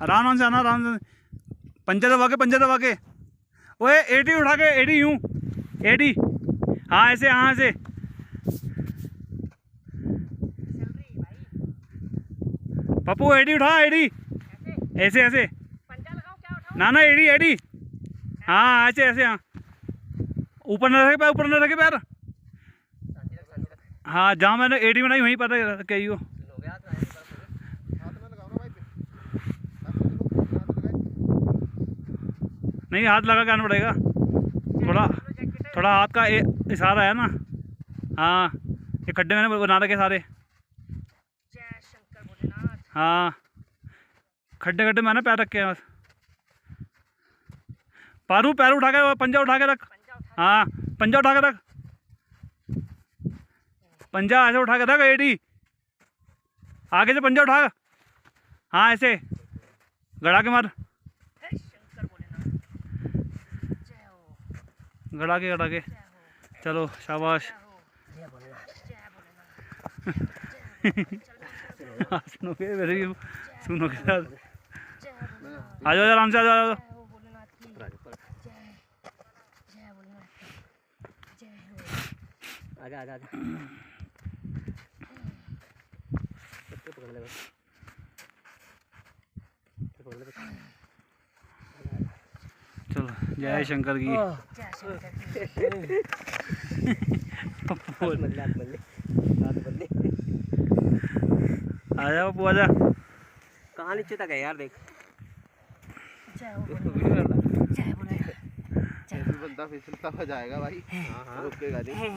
आराम से आना, आराम से। पंजा दबा के, पंजा दबा के। ओए एडी उठा के, एडी यूं, एडी। हाँ ऐसे, हाँ ऐसे। पप्पू एडी उठा, एडी। ऐसे ऐसे। ना ना एडी, एडी। हाँ ऐसे ऐसे। हाँ ऊपर न रखे पैर, ऊपर न रखे पैर। हाँ जहाँ मैंने एडी बनाई वहीं पता कही हो। नहीं हाथ लगा के आना पड़ेगा, थोड़ा थोड़ा हाथ का इशारा है ना। हाँ ये खड्डे मैंने बना रखे सारे। हाँ खड्डे खड्डे मैंने पैर रखे हैं बस। पारू पैर उठा के, पंजा उठा के रख। हाँ पंजा उठा के रख, पंजा ऐसे उठा के रख एडी। आगे से पंजा उठा। हाँ ऐसे गड़ा के मार, गड़ा के। चलो शाबाश। सुनोगे मेरे भी, सुनोगे साथ। आ जाओ आराम से, आ जाओ। आजा आजा आजा। पकड़ ले बस, पकड़ ले बस। चलो जय शंकर की। आ जाओ पप्पू, आ जा। कहाँ नीचे तक है यार, देख। बंदा फिसलता हुआ जाएगा भाई, रुकेगा नहीं।